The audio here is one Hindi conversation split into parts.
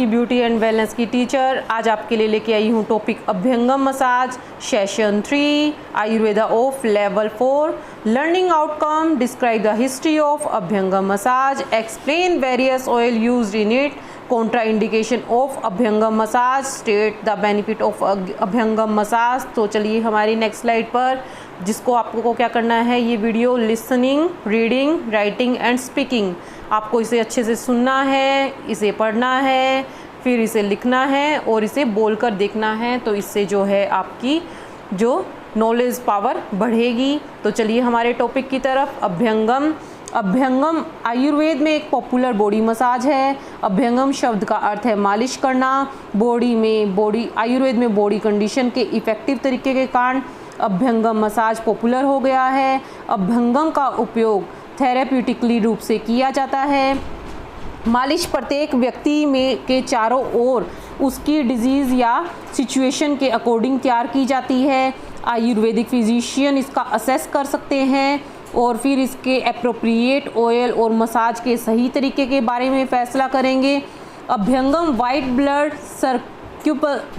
आपकी ब्यूटी एंड वेलनेस की टीचर। आज आपके लिए लेके आई हूँ topic abhyangam massage session 3 Ayurveda of level 4। Learning outcome, describe the history of abhyangam massage, explain various oil used in it, contraindication of abhyangam massage, state the benefit of abhyangam massage. तो चलिए हमारी नेक्स्ट स्लाइड पर, जिसको आपको क्या करना है, ये video listening, reading, writing and speaking. आपको इसे अच्छे से सुनना है, इसे पढ़ना है, फिर इसे लिखना है और इसे बोलकर देखना है। तो इससे जो है आपकी जो नॉलेज पावर बढ़ेगी। तो चलिए हमारे टॉपिक की तरफ। अभ्यंगम। अभ्यंगम आयुर्वेद में एक पॉपुलर बॉडी मसाज है। अभ्यंगम शब्द का अर्थ है मालिश करना। आयुर्वेद में बॉडी कंडीशन के इफ़ेक्टिव तरीके के कारण अभ्यंगम मसाज पॉपुलर हो गया है। अभ्यंगम का उपयोग थेरेप्यूटिकली रूप से किया जाता है। मालिश प्रत्येक व्यक्ति में के चारों ओर उसकी डिजीज़ या सिचुएशन के अकॉर्डिंग तैयार की जाती है। आयुर्वेदिक फिजिशियन इसका असेस कर सकते हैं और फिर इसके एप्रोप्रिएट ऑयल और मसाज के सही तरीके के बारे में फैसला करेंगे। अभ्यंगम वाइट ब्लड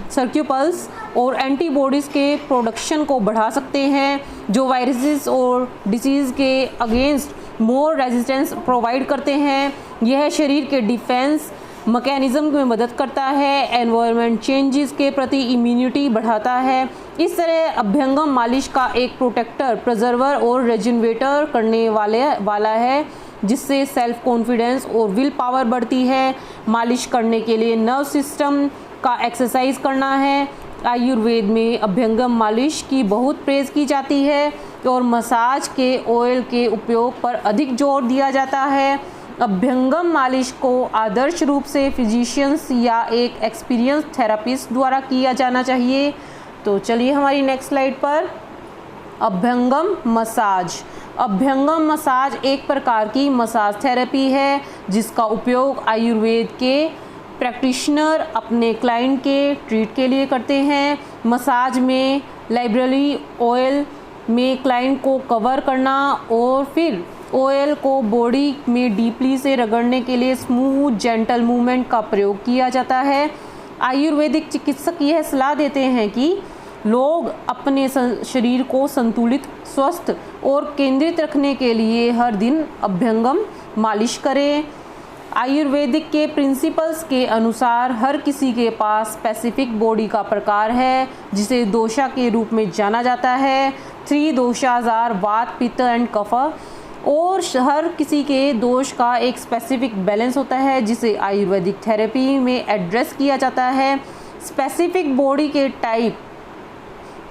सर्क्यूपल्स और एंटीबॉडीज़ के प्रोडक्शन को बढ़ा सकते हैं, जो वायरसेस और डिसीज़ के अगेंस्ट मोर रेजिस्टेंस प्रोवाइड करते हैं। यह शरीर के डिफेंस मैकेनिज्म में मदद करता है। एनवायरनमेंट चेंजेस के प्रति इम्यूनिटी बढ़ाता है। इस तरह अभ्यंगम मालिश का एक प्रोटेक्टर, प्रिजर्वर और रेजुनवेटर करने वाला है, जिससे सेल्फ कॉन्फिडेंस और विल पावर बढ़ती है। मालिश करने के लिए नर्व सिस्टम का एक्सरसाइज करना है। आयुर्वेद में अभ्यंगम मालिश की बहुत प्रेज की जाती है और मसाज के ऑयल के उपयोग पर अधिक जोर दिया जाता है। अभ्यंगम मालिश को आदर्श रूप से फिजिशियंस या एक एक्सपीरियंस थेरापिस्ट द्वारा किया जाना चाहिए। तो चलिए हमारी नेक्स्ट स्लाइड पर। अभ्यंगम मसाज। अभ्यंगम मसाज एक प्रकार की मसाज थेरेपी है जिसका उपयोग आयुर्वेद के प्रैक्टिशनर अपने क्लाइंट के ट्रीट के लिए करते हैं। मसाज में लाइब्रेरी ऑयल में क्लाइंट को कवर करना और फिर ऑयल को बॉडी में डीपली से रगड़ने के लिए स्मूथ जेंटल मूवमेंट का प्रयोग किया जाता है। आयुर्वेदिक चिकित्सक यह सलाह देते हैं कि लोग अपने शरीर को संतुलित, स्वस्थ और केंद्रित रखने के लिए हर दिन अभ्यंगम मालिश करें। आयुर्वेदिक के प्रिंसिपल्स के अनुसार हर किसी के पास स्पेसिफिक बॉडी का प्रकार है, जिसे दोषा के रूप में जाना जाता है। 3 दोषाज आर वात, पित्त एंड कफ। और हर किसी के दोष का एक स्पेसिफिक बैलेंस होता है, जिसे आयुर्वेदिक थेरेपी में एड्रेस किया जाता है। स्पेसिफिक बॉडी के टाइप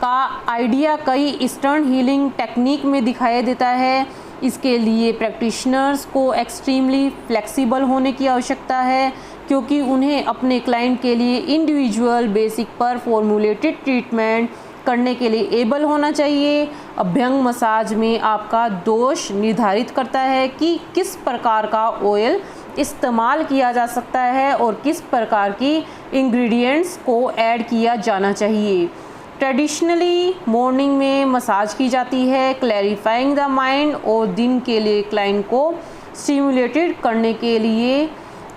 का आइडिया कई ईस्टर्न हीलिंग टेक्निक में दिखाई देता है। इसके लिए प्रैक्टिशनर्स को एक्सट्रीमली फ्लेक्सिबल होने की आवश्यकता है, क्योंकि उन्हें अपने क्लाइंट के लिए इंडिविजुअल बेसिक पर फॉर्मुलेटेड ट्रीटमेंट करने के लिए एबल होना चाहिए। अभ्यंग मसाज में आपका दोष निर्धारित करता है कि किस प्रकार का ऑयल इस्तेमाल किया जा सकता है और किस प्रकार की इंग्रेडिएंट्स को ऐड किया जाना चाहिए। ट्रेडिशनली मॉर्निंग में मसाज की जाती है, क्लैरिफाइंग द माइंड, और दिन के लिए क्लाइंट को स्टिमुलेटेड करने के लिए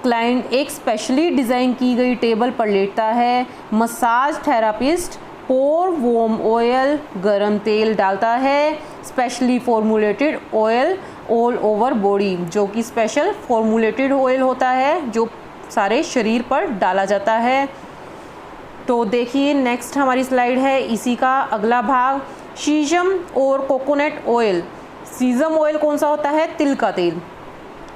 क्लाइंट एक स्पेशली डिज़ाइन की गई टेबल पर लेटता है। मसाज थेरापिस्ट पोर वार्म ऑयल, गरम तेल डालता है, specially formulated oil all over body, जो कि स्पेशल फॉर्मुलेटेड ऑयल होता है जो सारे शरीर पर डाला जाता है। तो देखिए नेक्स्ट हमारी स्लाइड है, इसी का अगला भाग, सीजम और कोकोनट ऑयल। सीजम ऑयल कौन सा होता है? तिल का तेल।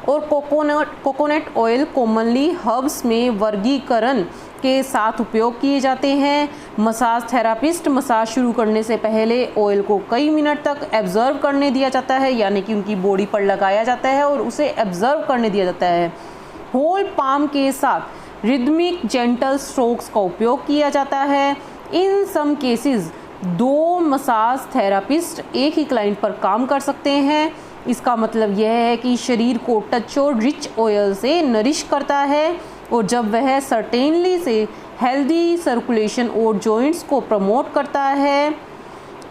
और कोकोनट ऑयल कॉमनली हर्ब्स में वर्गीकरण के साथ उपयोग किए जाते हैं। मसाज थेरापिस्ट मसाज शुरू करने से पहले ऑयल को कई मिनट तक एब्जर्व करने दिया जाता है, यानी कि उनकी बॉडी पर लगाया जाता है और उसे एब्जर्व करने दिया जाता है। होल पाम के साथ रिदमिक जेंटल स्ट्रोक्स का उपयोग किया जाता है। इन सम केसेस 2 मसाज थेरापिस्ट एक ही क्लाइंट पर काम कर सकते हैं। इसका मतलब यह है कि शरीर को टच और रिच ऑयल से नरिश करता है, और जब वह सर्टेनली से हेल्दी सर्कुलेशन और जॉइंट्स को प्रमोट करता है।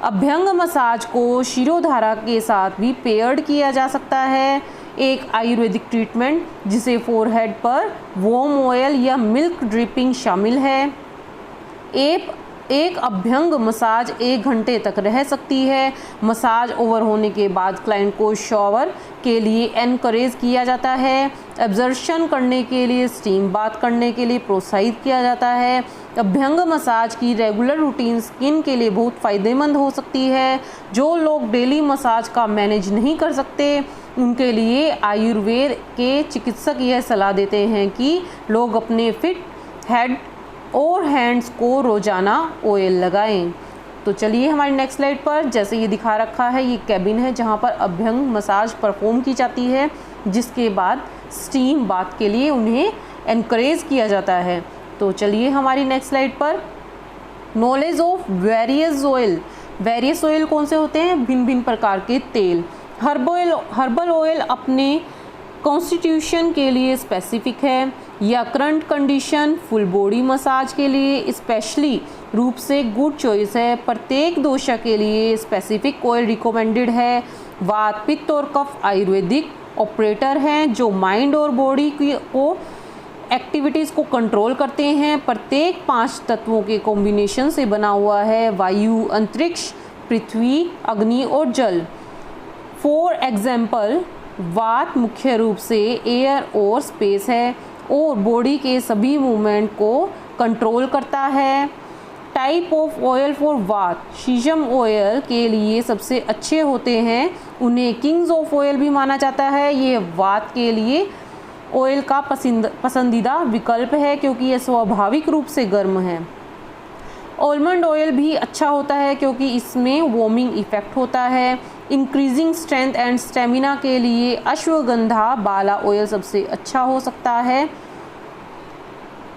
अभ्यंग मसाज को शिरोधारा के साथ भी पेयर्ड किया जा सकता है। एक आयुर्वेदिक ट्रीटमेंट जिसे फोरहेड पर वॉर्म ऑयल या मिल्क ड्रिपिंग शामिल है। एक अभ्यंग मसाज 1 घंटे तक रह सकती है। मसाज ओवर होने के बाद क्लाइंट को शॉवर के लिए एनकरेज किया जाता है। एब्जर्शन करने के लिए स्टीम बाथ करने के लिए प्रोत्साहित किया जाता है। अभ्यंग मसाज की रेगुलर रूटीन स्किन के लिए बहुत फ़ायदेमंद हो सकती है। जो लोग डेली मसाज का मैनेज नहीं कर सकते उनके लिए आयुर्वेद के चिकित्सक यह सलाह देते हैं कि लोग अपने फिट हेड और हैंड्स को रोज़ाना ऑयल लगाएं। तो चलिए हमारी नेक्स्ट स्लाइड पर, जैसे ये दिखा रखा है, ये कैबिन है जहाँ पर अभ्यंग मसाज परफॉर्म की जाती है, जिसके बाद स्टीम बाथ के लिए उन्हें एनकरेज किया जाता है। तो चलिए हमारी नेक्स्ट स्लाइड पर, knowledge of various oil. Various oil कौन से होते हैं? भिन्न भिन्न प्रकार के तेल। हर्बल ऑयल अपने कॉन्स्टिट्यूशन के लिए स्पेसिफिक है या current condition full body massage के लिए स्पेशली रूप से गुड चॉइस है। प्रत्येक दोषा के लिए स्पेसिफिक ऑयल रिकमेंडेड है। वात, पित्त और कफ आयुर्वेदिक ऑपरेटर हैं जो माइंड और बॉडी को एक्टिविटीज़ को कंट्रोल करते हैं। प्रत्येक 5 तत्वों के कॉम्बिनेशन से बना हुआ है, वायु, अंतरिक्ष, पृथ्वी, अग्नि और जल। फॉर एग्जाम्पल, वात मुख्य रूप से एयर और स्पेस है और बॉडी के सभी मूवमेंट को कंट्रोल करता है। टाइप ऑफ ऑयल फॉर वात, शीशम ऑयल के लिए सबसे अच्छे होते हैं। उन्हें किंग्स ऑफ ऑयल भी माना जाता है। ये वात के लिए ऑयल का पसंदीदा विकल्प है क्योंकि यह स्वाभाविक रूप से गर्म है। आलमंड ऑयल भी अच्छा होता है क्योंकि इसमें वार्मिंग इफेक्ट होता है। इंक्रीजिंग स्ट्रेंथ एंड स्टेमिना के लिए अश्वगंधा बाला ऑयल सबसे अच्छा हो सकता है।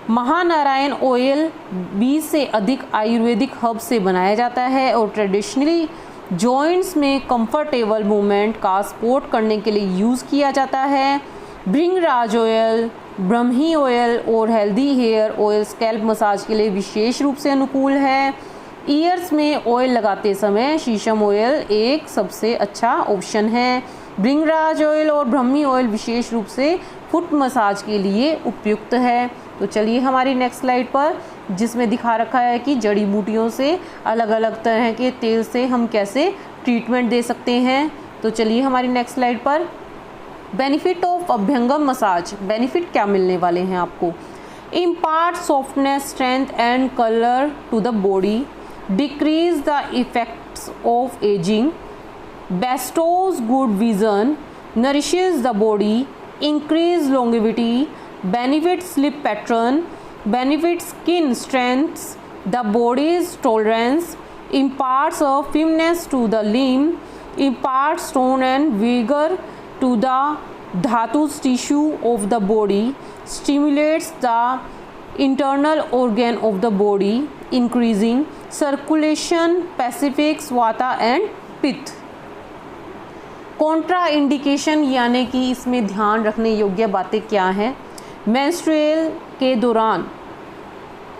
महानारायण ऑयल 20 से अधिक आयुर्वेदिक हर्ब से बनाया जाता है और ट्रेडिशनली जॉइंट्स में कंफर्टेबल मूवमेंट का सपोर्ट करने के लिए यूज़ किया जाता है। भृंगराज ऑयल, ब्रह्मी ऑयल और healthy hair oil scalp massage के लिए विशेष रूप से अनुकूल है। ईयर्स में ऑयल लगाते समय शीशम ऑयल एक सबसे अच्छा ऑप्शन है। भृंगराज ऑयल और ब्रह्मी ऑयल विशेष रूप से फुट मसाज के लिए उपयुक्त है। तो चलिए हमारी नेक्स्ट स्लाइड पर, जिसमें दिखा रखा है कि जड़ी बूटियों से अलग अलग तरह के तेल से हम कैसे ट्रीटमेंट दे सकते हैं। तो चलिए हमारी नेक्स्ट स्लाइड पर, benefit of abhyangam massage. Benefit क्या मिलने वाले हैं आपको? Impart softness, strength and colour to the body, decrease the effects of ageing, bestows good vision, nourishes the body, increase longevity, benefit sleep pattern, benefit skin strength, the body's tolerance, imparts a firmness to the limb, imparts tone and vigor to the dhatus tissue of the body, stimulates the internal organ of the body, increasing circulation, pacifics vata and पित्त। कॉन्ट्रा इंडिकेशन यानी कि इसमें ध्यान रखने योग्य बातें क्या हैं? मेंस्ट्रुअल के दौरान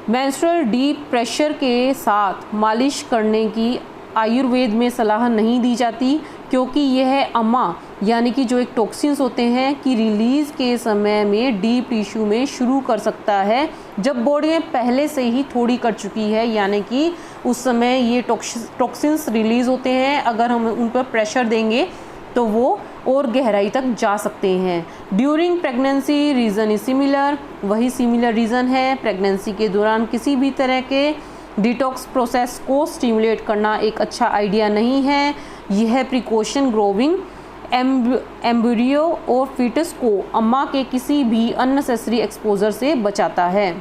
मेंस्ट्रुअल डीप प्रेशर के साथ मालिश करने की आयुर्वेद में सलाह नहीं दी जाती क्योंकि यह अम्मा यानी कि जो एक टॉक्सिन्स होते हैं कि रिलीज़ के समय में डीप टिश्यू में शुरू कर सकता है जब बॉडी में पहले से ही थोड़ी कर चुकी है, यानी कि उस समय ये टॉक्सिन्स रिलीज़ होते हैं। अगर हम उन पर प्रेशर देंगे तो वो और गहराई तक जा सकते हैं। During pregnancy reason is similar, वही सिमिलर रीज़न है। प्रेगनेंसी के दौरान किसी भी तरह के डिटॉक्स प्रोसेस को स्टिमुलेट करना एक अच्छा आइडिया नहीं है। यह प्रिकॉशन ग्रोविंग एम्ब्रियो और फीटस को अम्मा के किसी भी अननेसेसरी एक्सपोजर से बचाता है।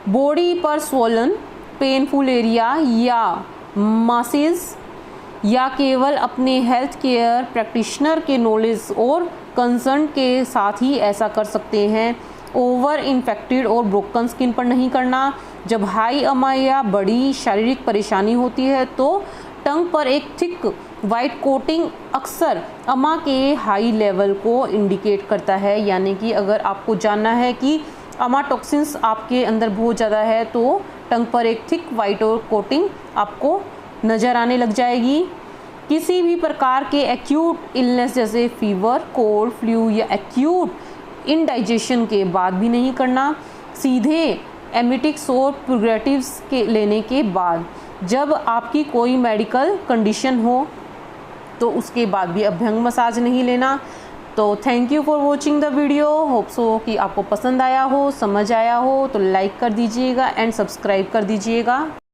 बॉडी पर स्वोलन पेनफुल एरिया या मासेज या केवल अपने हेल्थ केयर प्रैक्टिशनर के नॉलेज और कंसर्न के साथ ही ऐसा कर सकते हैं। ओवर इन्फेक्टेड और ब्रोकन स्किन पर नहीं करना। जब हाई अमा या बड़ी शारीरिक परेशानी होती है तो टंग पर एक थिक वाइट कोटिंग अक्सर अमा के हाई लेवल को इंडिकेट करता है, यानी कि अगर आपको जानना है कि अमा टॉक्सिन्स आपके अंदर बहुत ज़्यादा है तो टंग पर एक थिक वाइट और कोटिंग आपको नज़र आने लग जाएगी। किसी भी प्रकार के एक्यूट इलनेस जैसे फीवर, कोल्ड, फ्लू या एक्यूट इंडाइजेशन के बाद भी नहीं करना। सीधे एमेटिक्स और प्यूरेटिव्स के लेने के बाद। जब आपकी कोई मेडिकल कंडीशन हो तो उसके बाद भी अभ्यंग मसाज नहीं लेना। तो thank you for watching the video. Hope so कि आपको पसंद आया हो, समझ आया हो तो लाइक कर दीजिएगा एंड सब्सक्राइब कर दीजिएगा।